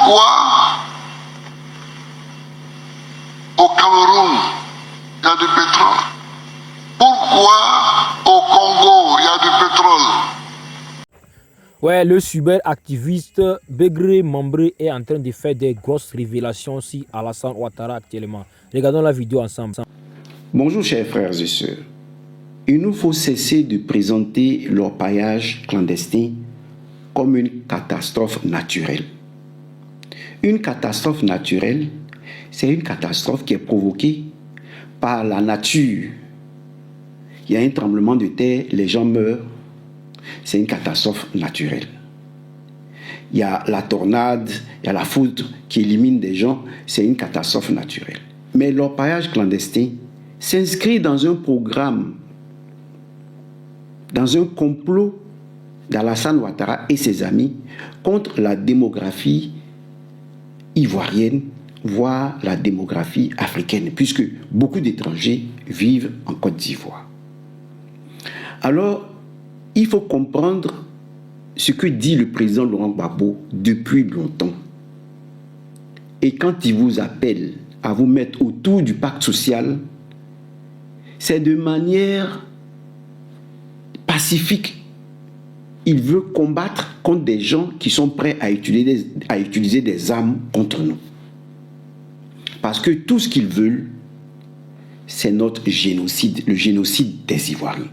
Pourquoi au Cameroun, il y a du pétrole? Pourquoi au Congo, il y a du pétrole? Ouais, le cyberactiviste Begré Mambré est en train de faire des grosses révélations sur Alassane Ouattara actuellement. Regardons la vidéo ensemble. Bonjour chers frères et sœurs. Il nous faut cesser de présenter l'orpaillage clandestin comme une catastrophe naturelle. Une catastrophe naturelle, c'est une catastrophe qui est provoquée par la nature. Il y a un tremblement de terre, les gens meurent. C'est une catastrophe naturelle. Il y a la tornade, il y a la foudre qui élimine des gens, c'est une catastrophe naturelle. Mais l'orpaillage clandestin s'inscrit dans un programme, dans un complot d'Alassane Ouattara et ses amis contre la démographie ivoirienne, voire la démographie africaine, puisque beaucoup d'étrangers vivent en Côte d'Ivoire. Alors, il faut comprendre ce que dit le président Laurent Gbagbo depuis longtemps. Et quand il vous appelle à vous mettre autour du pacte social, c'est de manière pacifique. Il veut combattre contre des gens qui sont prêts à utiliser des armes contre nous. Parce que tout ce qu'ils veulent, c'est notre génocide, le génocide des Ivoiriens.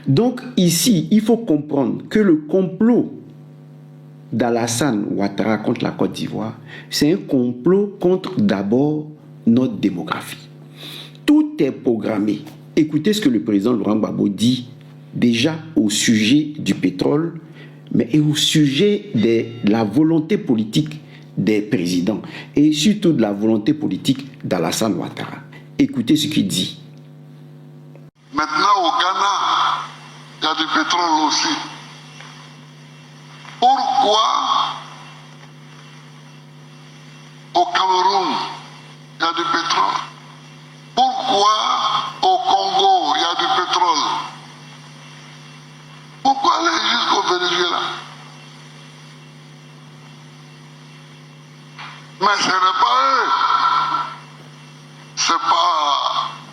Donc ici, il faut comprendre que le complot d'Alassane Ouattara contre la Côte d'Ivoire, c'est un complot contre d'abord notre démographie. Tout est programmé. Écoutez ce que le président Laurent Gbagbo dit déjà au sujet du pétrole, mais au sujet de la volonté politique des présidents et surtout de la volonté politique d'Alassane Ouattara. Écoutez ce qu'il dit. Maintenant au Ghana, il y a du pétrole aussi. Pourquoi au Cameroun, il y a du pétrole? Pourquoi au Congo, il y a du pétrole? Pourquoi aller jusqu'au Venezuela? Mais ce n'est pas eux.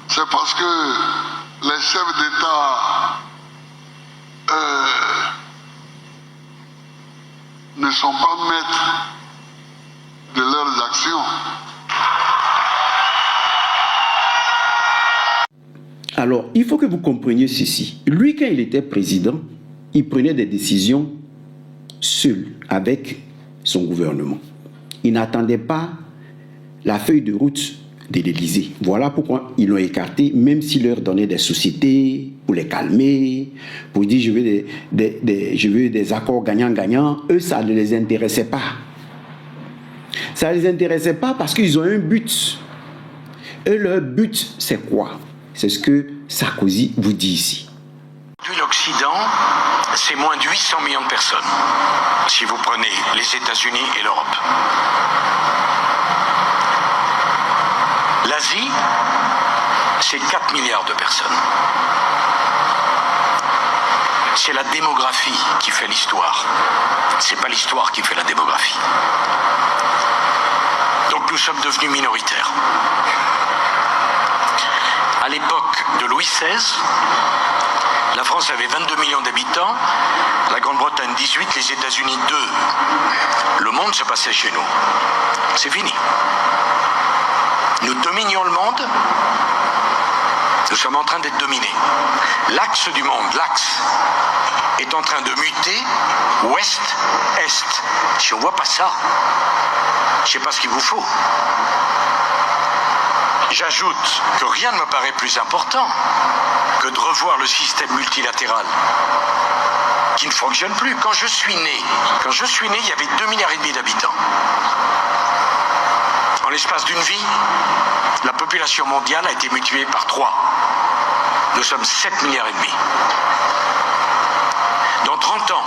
C'est parce que les chefs d'État ne sont pas maîtres de leurs actions. Alors, il faut que vous compreniez ceci. Lui, quand il était président, il prenait des décisions seul, avec son gouvernement. Il n'attendait pas la feuille de route de l'Élysée. Voilà pourquoi ils l'ont écarté, même s'il leur donnait des sociétés pour les calmer, pour dire je veux des accords gagnant-gagnant. Eux, ça ne les intéressait pas. Ça ne les intéressait pas parce qu'ils ont un but. Et leur but, c'est quoi? C'est ce que Sarkozy vous dit ici. L'Occident, c'est moins de 800 millions de personnes, si vous prenez les États-Unis et l'Europe. L'Asie, c'est 4 milliards de personnes. C'est la démographie qui fait l'histoire. C'est pas l'histoire qui fait la démographie. Donc nous sommes devenus minoritaires. À l'époque de Louis XVI, la France avait 22 millions d'habitants, la Grande-Bretagne 18, les États-Unis 2. Le monde se passait chez nous. C'est fini. Nous dominions le monde, nous sommes en train d'être dominés. L'axe du monde, l'axe, est en train de muter ouest-est. Si on ne voit pas ça, je ne sais pas ce qu'il vous faut. J'ajoute que rien ne me paraît plus important que de revoir le système multilatéral qui ne fonctionne plus. Quand je suis né, il y avait 2,5 milliards d'habitants. En l'espace d'une vie, la population mondiale a été multipliée par 3. Nous sommes 7,5 milliards. Dans 30 ans,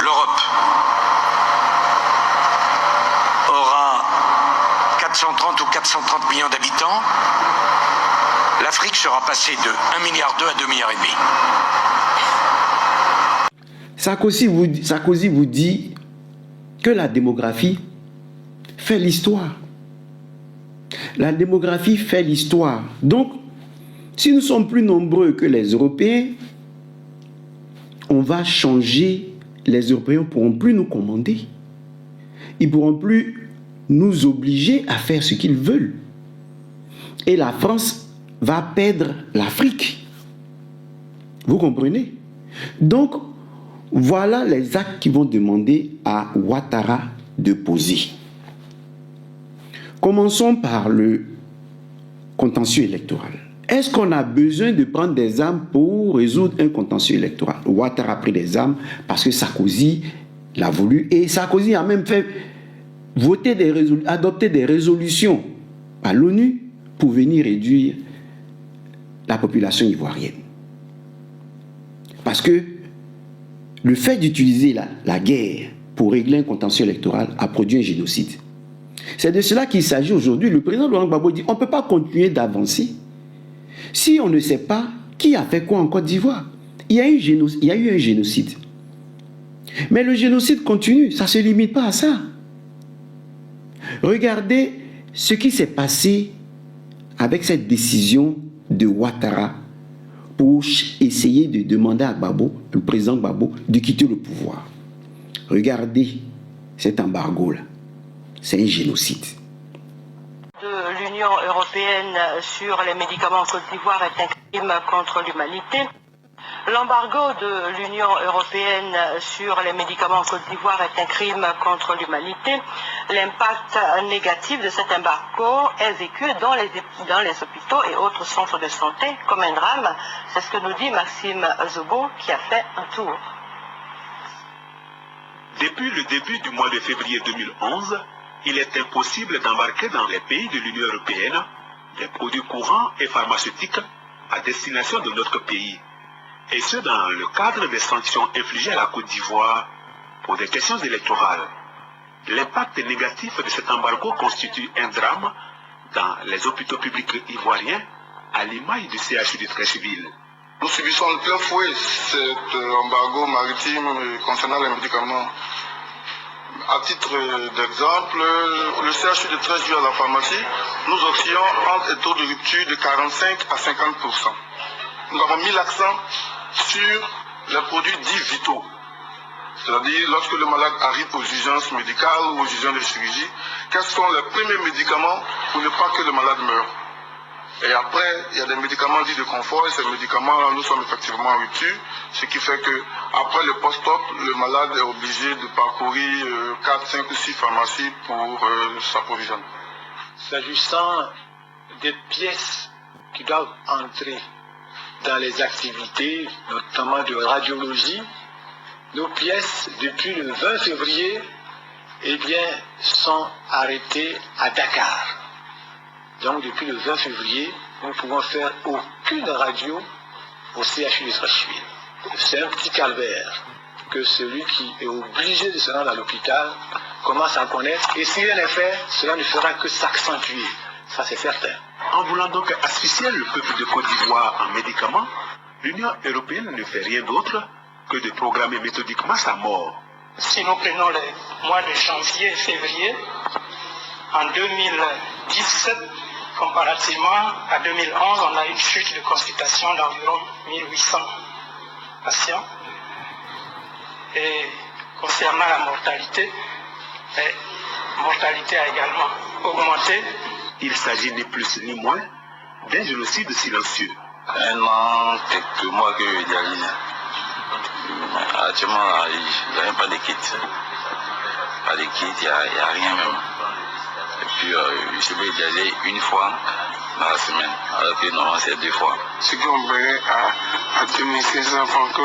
l'Europe aura 430 ou 430 millions d'habitants. L'Afrique sera passée de 1,2 milliard à 2,5 milliards. Sarkozy vous dit que la démographie fait l'histoire. La démographie fait l'histoire. Donc, si nous sommes plus nombreux que les Européens, on va changer. Les Européens ne pourront plus nous commander. Ils ne pourront plus nous obliger à faire ce qu'ils veulent. Et la France va perdre l'Afrique. Vous comprenez? Donc, voilà les actes qui vont demander à Ouattara de poser. Commençons par le contentieux électoral. Est-ce qu'on a besoin de prendre des armes pour résoudre un contentieux électoral? Ouattara a pris des armes parce que Sarkozy l'a voulu, et Sarkozy a même fait adopter des résolutions à l'ONU pour venir réduire la population ivoirienne. Parce que le fait d'utiliser la guerre pour régler un contentieux électoral a produit un génocide. C'est de cela qu'il s'agit aujourd'hui. Le président Laurent Gbagbo dit on ne peut pas continuer d'avancer si on ne sait pas qui a fait quoi en Côte d'Ivoire. Il y a eu un génocide. Mais le génocide continue, ça ne se limite pas à ça. Regardez ce qui s'est passé avec cette décision de Ouattara pour essayer de demander à Gbagbo, le président Gbagbo, de quitter le pouvoir. Regardez cet embargo-là. C'est un génocide. De l'Union européenne sur les médicaments en Côte d'Ivoire est un crime contre l'humanité. L'embargo de l'Union européenne sur les médicaments en Côte d'Ivoire est un crime contre l'humanité. L'impact négatif de cet embargo est vécu dans les hôpitaux et autres centres de santé comme un drame. C'est ce que nous dit Maxime Zobo qui a fait un tour. Depuis le début du mois de février 2011, il est impossible d'embarquer dans les pays de l'Union européenne des produits courants et pharmaceutiques à destination de notre pays. Et ce dans le cadre des sanctions infligées à la Côte d'Ivoire pour des questions électorales. L'impact négatif de cet embargo constitue un drame dans les hôpitaux publics ivoiriens à l'image du CHU de Treichville. Nous subissons de plein fouet cet embargo maritime concernant les médicaments. À titre d'exemple, le CHU de Treichville à la pharmacie, nous oscillons entre un taux de rupture de 45 à 50%. Nous avons mis l'accent sur les produits dits vitaux. C'est-à-dire, lorsque le malade arrive aux urgences médicales ou aux urgences de chirurgie, quels sont les premiers médicaments pour ne pas que le malade meure? Et après, il y a des médicaments dits de confort, et ces médicaments-là, nous sommes effectivement en rupture, ce qui fait que après le post-op, le malade est obligé de parcourir 4, 5 ou 6 pharmacies pour s'approvisionner. S'agissant des pièces qui doivent entrer dans les activités, notamment de radiologie, nos pièces, depuis le 20 février, sont arrêtées à Dakar. Donc, depuis le 20 février, nous ne pouvons faire aucune radio au CHU de Treichville. C'est un petit calvaire que celui qui est obligé de se rendre à l'hôpital commence à connaître. Et si rien n'est fait, cela ne fera que s'accentuer. Ça, c'est certain. En voulant donc asphyxier le peuple de Côte d'Ivoire en médicaments, l'Union européenne ne fait rien d'autre que de programmer méthodiquement sa mort. Si nous prenons les mois de janvier et février, en 2017, comparativement à 2011, on a une chute de consultation d'environ 1800 patients. Et concernant la mortalité a également augmenté. Il s'agit ni plus ni moins d'un génocide silencieux. Un an, quelques mois que je dialyse. Actuellement, il n'y a même pas de kit. Pas de kit, il n'y a rien même. Et puis, je suis dialysé une fois dans la semaine, alors que normalement c'est 2 fois. Ce qu'on paierait à 2500 francs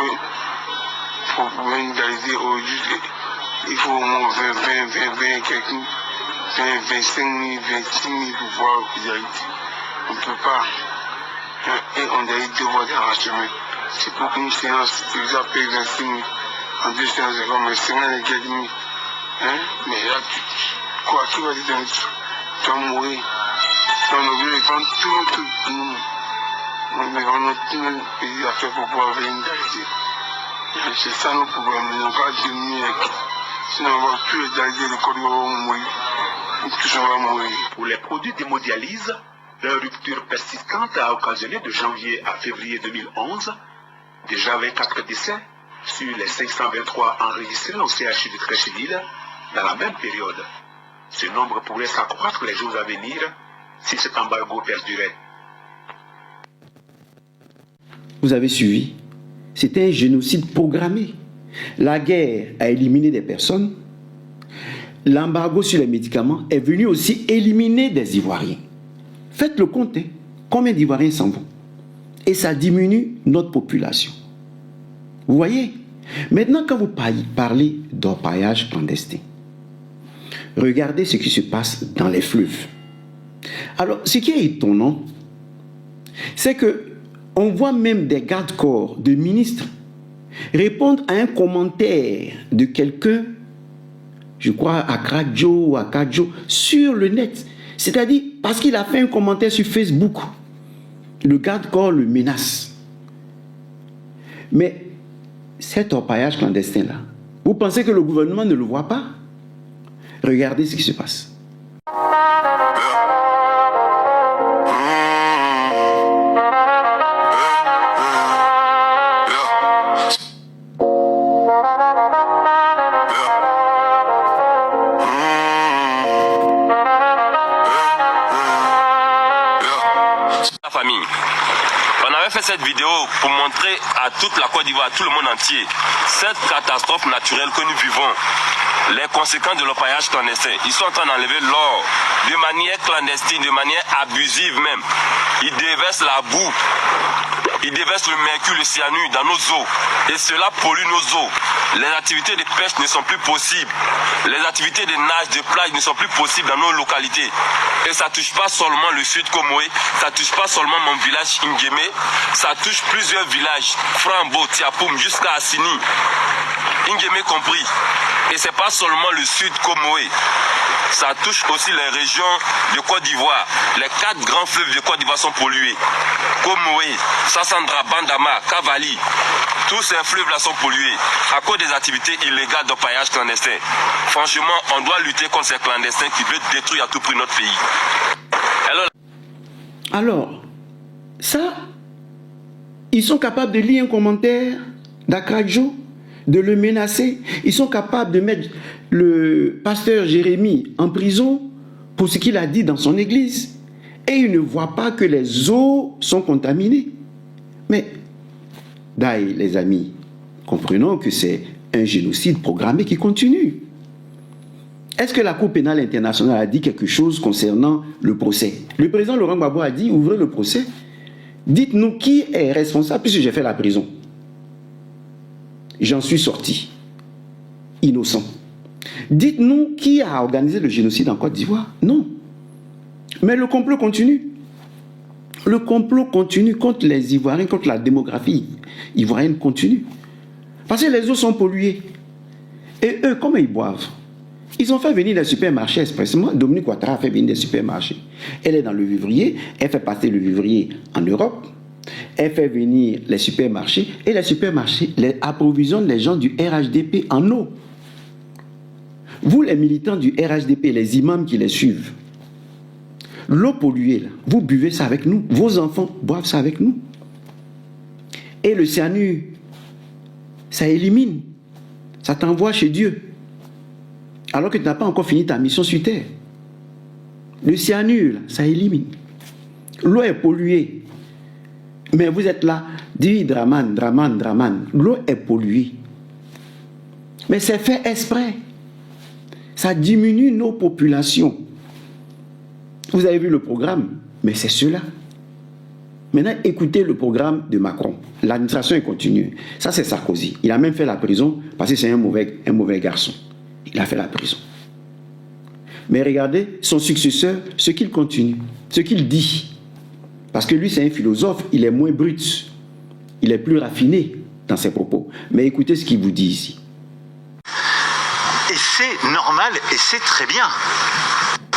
pour pouvoir dialyser au juste, il faut au moins 20 quelques 25 000, 26 000 pour pouvoir dialyser. On ne peut pas. Et on dialyse 2 fois dans la semaine. C'est pour une séance, ils appellent 26 000. En 2 séances, c'est comme 50 et quelques mille. Mais là, quoi, qui va dire tu vas mourir. On a oublié de prendre tout. On a tout le pays à faire pour pouvoir venir dialyser. C'est ça nos problèmes. Ils n'ont pas diminué Sinon, on va plus égaliser les codes, on va mourir. Pour les produits d'hémodialyse, leur rupture persistante a occasionné de janvier à février 2011 déjà 24 décès sur les 523 enregistrés au CHU de Trécheville dans la même période. Ce nombre pourrait s'accroître les jours à venir si cet embargo perdurait. Vous avez suivi? C'était un génocide programmé. La guerre a éliminé des personnes. L'embargo sur les médicaments est venu aussi éliminer des Ivoiriens. Faites le compte, hein. Combien d'Ivoiriens s'en vont? Et ça diminue notre population. Vous voyez? Maintenant, quand vous parlez d'orpaillage clandestin, regardez ce qui se passe dans les fleuves. Alors, ce qui est étonnant, c'est que on voit même des gardes-corps de ministres répondre à un commentaire de quelqu'un, je crois à Kradjo ou à Kadjo, sur le net. C'est-à-dire parce qu'il a fait un commentaire sur Facebook. Le garde-corps le menace. Mais cet orpaillage clandestin-là, vous pensez que le gouvernement ne le voit pas? Regardez ce qui se passe. Cette vidéo pour montrer à toute la Côte d'Ivoire, à tout le monde entier, cette catastrophe naturelle que nous vivons, les conséquences de l'orpaillage clandestin. Ils sont en train d'enlever l'or de manière clandestine, de manière abusive même. Ils déversent la boue, ils déversent le mercure, le cyanure dans nos eaux. Et cela pollue nos eaux. Les activités de pêche ne sont plus possibles. Les activités de nage, de plage ne sont plus possibles dans nos localités. Et ça ne touche pas seulement le sud Komoé, ça ne touche pas seulement mon village Nguémé, ça touche plusieurs villages, Frambo, Tiapoum, jusqu'à Assini, Nguémé compris. Et ce n'est pas seulement le sud Komoé, ça touche aussi les régions de Côte d'Ivoire. Les 4 grands fleuves de Côte d'Ivoire sont pollués. Komoé, Sassandra, Bandama, Kavali, tous ces fleuves-là sont pollués à cause des activités illégales d'orpaillage clandestin. Franchement, on doit lutter contre ces clandestins qui veulent détruire à tout prix notre pays. Alors, ça, ils sont capables de lire un commentaire d'Akradjo, de le menacer. Ils sont capables de mettre le pasteur Jérémie en prison pour ce qu'il a dit dans son église. Et ils ne voient pas que les eaux sont contaminées. Mais, d'ailleurs, les amis, comprenons que c'est un génocide programmé qui continue. Est-ce que la Cour pénale internationale a dit quelque chose concernant le procès? Le président Laurent Gbagbo a dit, ouvrez le procès. Dites-nous qui est responsable puisque j'ai fait la prison. J'en suis sorti. Innocent. Dites-nous qui a organisé le génocide en Côte d'Ivoire. Non. Mais le complot continue. Le complot continue contre les Ivoiriens, contre la démographie ivoirienne continue. Parce que les eaux sont polluées. Et eux, comment ils boivent? Ils ont fait venir des supermarchés expressément. Dominique Ouattara a fait venir des supermarchés. Elle est dans le vivrier, elle fait passer le vivrier en Europe, elle fait venir les supermarchés, et les supermarchés approvisionnent les gens du RHDP en eau. Vous, les militants du RHDP, les imams qui les suivent, l'eau polluée, là, vous buvez ça avec nous, vos enfants boivent ça avec nous. Et le cyanure, ça élimine, ça t'envoie chez Dieu. Alors que tu n'as pas encore fini ta mission sur terre. Le cyanure, ça élimine. L'eau est polluée. Mais vous êtes là, dit Draman. L'eau est polluée. Mais c'est fait exprès. Ça diminue nos populations. Vous avez vu le programme, mais c'est cela. Maintenant, écoutez le programme de Macron. L'administration est continue. Ça, c'est Sarkozy. Il a même fait la prison parce que c'est un mauvais garçon. Il a fait la prison. Mais regardez son successeur, ce qu'il continue, ce qu'il dit. Parce que lui, c'est un philosophe, il est moins brut. Il est plus raffiné dans ses propos. Mais écoutez ce qu'il vous dit ici. Et c'est normal et c'est très bien.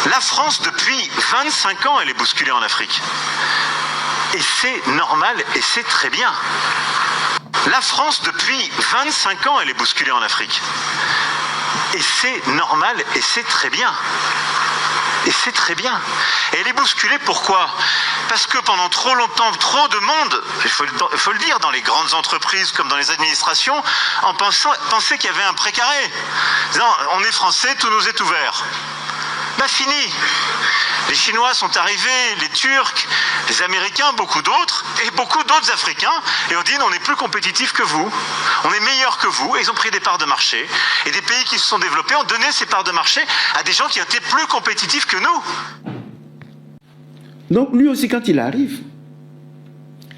La France, depuis 25 ans, elle est bousculée en Afrique. Et c'est normal et c'est très bien. La France, depuis 25 ans, elle est bousculée en Afrique. Et c'est normal et c'est très bien. Et c'est très bien. Et elle est bousculée, pourquoi? Parce que pendant trop longtemps, trop de monde, il faut le dire, dans les grandes entreprises comme dans les administrations, pensait qu'il y avait un précaré. Non, on est français, tout nous est ouvert. Ben fini. Les Chinois sont arrivés, les Turcs, les Américains, beaucoup d'autres, et beaucoup d'autres Africains, et on dit on est plus compétitifs que vous, on est meilleurs que vous, et ils ont pris des parts de marché. Et des pays qui se sont développés ont donné ces parts de marché à des gens qui étaient plus compétitifs que nous. Donc lui aussi, quand il arrive,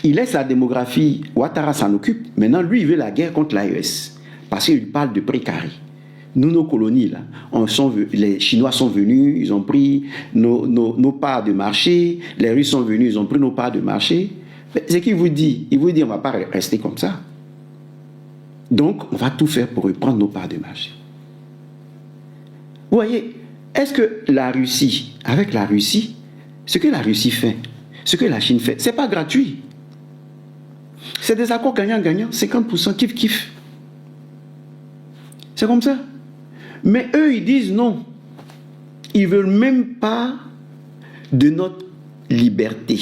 il laisse la démographie, Ouattara s'en occupe. Maintenant, lui, il veut la guerre contre l'AES, parce qu'il parle de précarité. Nous, nos colonies, là, les Chinois sont venus, ils ont pris nos parts de marché, les Russes sont venus, ils ont pris nos parts de marché. C'est qu'il vous dit, il vous dit, on ne va pas rester comme ça. Donc, on va tout faire pour reprendre nos parts de marché. Vous voyez, est-ce que la Russie, avec la Russie, ce que la Russie fait, ce que la Chine fait, ce n'est pas gratuit. C'est des accords gagnant-gagnant, 50%, kiff-kiff. C'est comme ça. Mais eux, ils disent non. Ils ne veulent même pas de notre liberté.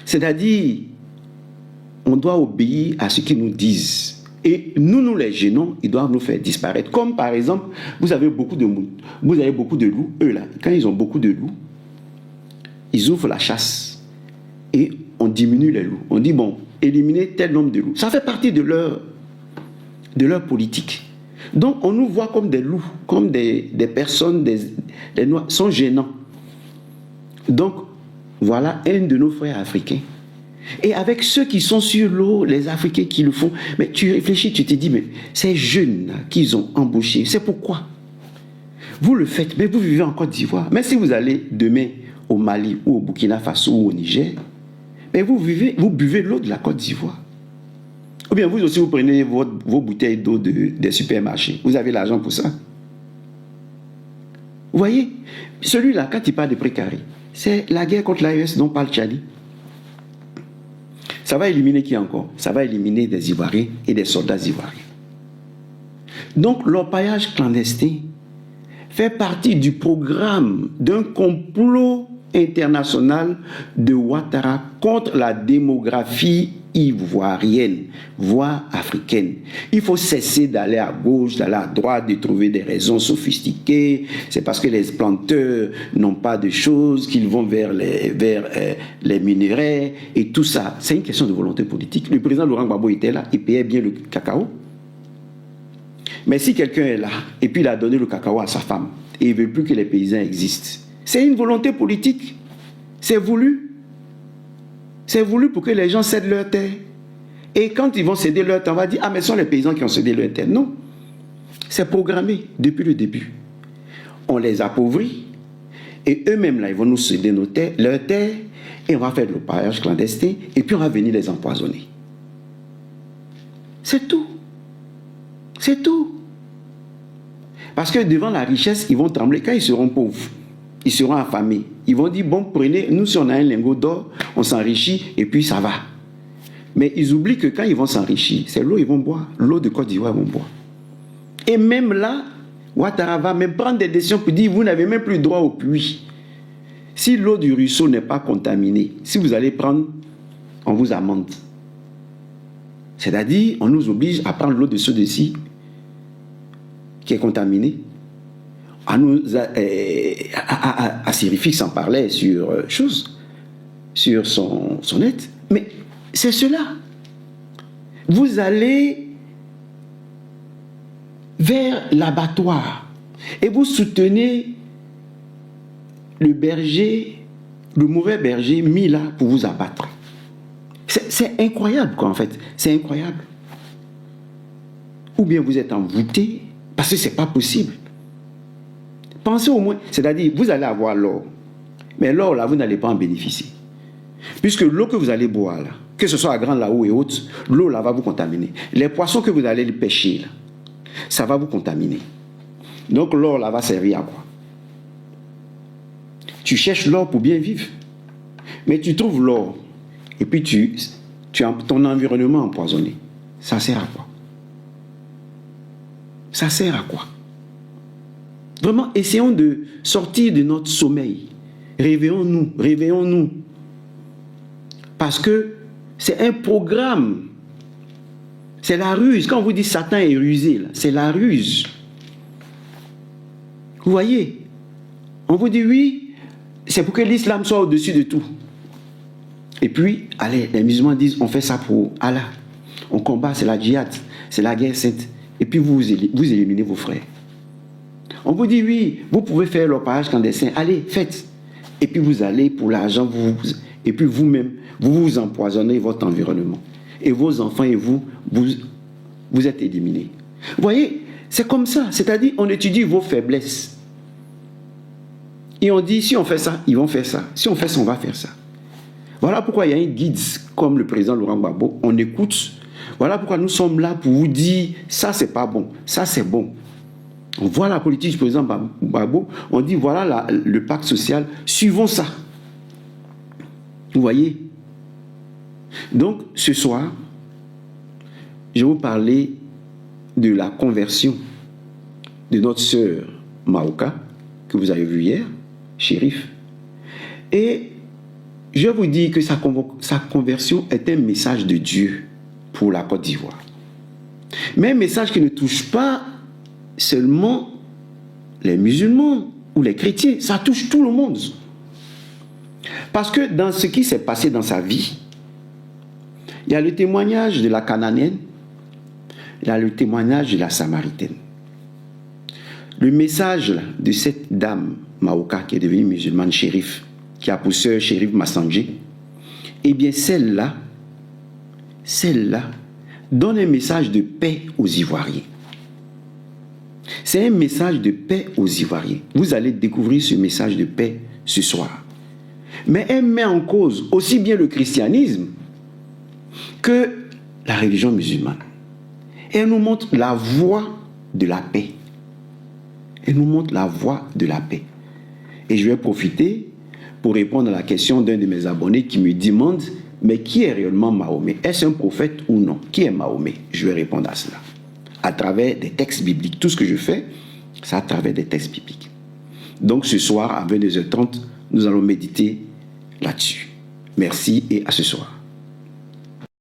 C'est-à-dire, on doit obéir à ce qu'ils nous disent. Et nous les gênons, ils doivent nous faire disparaître. Comme par exemple, vous avez beaucoup de loups. Eux là, quand ils ont beaucoup de loups, ils ouvrent la chasse. Et on diminue les loups. On dit, bon, éliminer tel nombre de loups. Ça fait partie de leur politique. Donc, on nous voit comme des loups, comme des personnes, des noirs, sont gênants. Donc, voilà un de nos frères africains. Et avec ceux qui sont sur l'eau, les Africains qui le font, mais tu réfléchis, tu te dis, mais ces jeunes-là qu'ils ont embauchés, c'est pourquoi? Vous le faites, mais vous vivez en Côte d'Ivoire. Mais si vous allez demain au Mali ou au Burkina Faso ou au Niger, mais vous buvez l'eau de la Côte d'Ivoire. Ou bien vous aussi, vous prenez vos bouteilles d'eau des supermarchés. Vous avez l'argent pour ça. Vous voyez, celui-là, quand il parle de précarité, c'est la guerre contre l'AES dont parle Tchani. Ça va éliminer qui encore? Ça va éliminer des Ivoiriens et des soldats ivoiriens. Donc, l'orpaillage clandestin fait partie du programme d'un complot international de Ouattara contre la démographie ivoirienne, voire africaine. Il faut cesser d'aller à gauche, d'aller à droite, de trouver des raisons sophistiquées. C'est parce que les planteurs n'ont pas de choses qu'ils vont vers les minerais et tout ça. C'est une question de volonté politique. Le président Laurent Gbagbo était là, il payait bien le cacao. Mais si quelqu'un est là et puis il a donné le cacao à sa femme et il ne veut plus que les paysans existent, c'est une volonté politique. C'est voulu. C'est voulu pour que les gens cèdent leur terre. Et quand ils vont céder leur terre, on va dire, ah mais ce sont les paysans qui ont cédé leur terre. Non. C'est programmé depuis le début. On les appauvrit et eux-mêmes là, ils vont nous céder leur terre et on va faire de l'orpaillage clandestin et puis on va venir les empoisonner. C'est tout. C'est tout. Parce que devant la richesse, ils vont trembler. Quand ils seront pauvres, ils seront affamés. Ils vont dire, bon, prenez, nous si on a un lingot d'or, on s'enrichit et puis ça va. Mais ils oublient que quand ils vont s'enrichir, c'est l'eau ils vont boire. L'eau de Côte d'Ivoire ils vont boire. Et même là, Ouattara va même prendre des décisions pour dire, vous n'avez même plus droit au puits. Si l'eau du ruisseau n'est pas contaminée, si vous allez prendre, on vous amende. C'est-à-dire, on nous oblige à prendre l'eau de ceux-ci qui est contaminée. À Sérifix en parlait sur sur son net. Mais c'est cela. Vous allez vers l'abattoir et vous soutenez le berger, le mauvais berger mis là pour vous abattre. C'est incroyable quoi en fait. C'est incroyable. Ou bien vous êtes envoûté parce que c'est pas possible. Pensez au moins, c'est-à-dire, vous allez avoir l'or. Mais l'or, là, vous n'allez pas en bénéficier. Puisque l'eau que vous allez boire, là, que ce soit à Grand Lao et autres, l'eau, là, va vous contaminer. Les poissons que vous allez pêcher, là, ça va vous contaminer. Donc, l'or, là, va servir à quoi? Tu cherches l'or pour bien vivre. Mais tu trouves l'or. Et puis, tu as ton environnement empoisonné. Ça sert à quoi? Ça sert à quoi? Vraiment, essayons de sortir de notre sommeil. Réveillons-nous, réveillons-nous. Parce que c'est un programme. C'est la ruse. Quand on vous dit Satan est rusé, c'est la ruse. Vous voyez? On vous dit oui, c'est pour que l'islam soit au-dessus de tout. Et puis, allez, les musulmans disent on fait ça pour Allah. On combat, c'est la djihad, c'est la guerre sainte. Et puis vous éliminez vos frères. On vous dit oui, vous pouvez faire l'orpaillage clandestin. Allez, faites. Et puis vous allez pour l'argent, et puis vous-même, vous empoisonnez votre environnement. Et vos enfants et vous êtes éliminés. Vous voyez, c'est comme ça. C'est-à-dire, on étudie vos faiblesses. Et on dit, si on fait ça, ils vont faire ça. Si on fait ça, on va faire ça. Voilà pourquoi il y a un guide comme le président Laurent Gbagbo. On écoute. Voilà pourquoi nous sommes là pour vous dire, ça c'est pas bon, ça c'est bon. On voit la politique du président Gbagbo, on dit voilà le pacte social, suivons ça. Vous voyez? Donc ce soir, je vais vous parler de la conversion de notre sœur Maouka, que vous avez vu hier, Chérif. Et je vous dis que sa conversion est un message de Dieu pour la Côte d'Ivoire. Mais un message qui ne touche pas seulement les musulmans ou les chrétiens, ça touche tout le monde. Parce que dans ce qui s'est passé dans sa vie, il y a le témoignage de la Cananéenne, il y a le témoignage de la Samaritaine. Le message de cette dame Maouka qui est devenue musulmane, Chérif, qui a pour sœur Chérif Massandjé, eh bien celle-là donne un message de paix aux Ivoiriens. C'est un message de paix aux Ivoiriens. Vous allez découvrir ce message de paix ce soir. Mais elle met en cause aussi bien le christianisme que la religion musulmane. Et elle nous montre la voie de la paix. Elle nous montre la voie de la paix. Et je vais profiter pour répondre à la question d'un de mes abonnés qui me demande, mais qui est réellement Mahomet? Est-ce un prophète ou non? Qui est Mahomet? Je vais répondre à cela. À travers des textes bibliques. Tout ce que je fais, c'est à travers des textes bibliques. Donc ce soir, à 22h30, nous allons méditer là-dessus. Merci et à ce soir.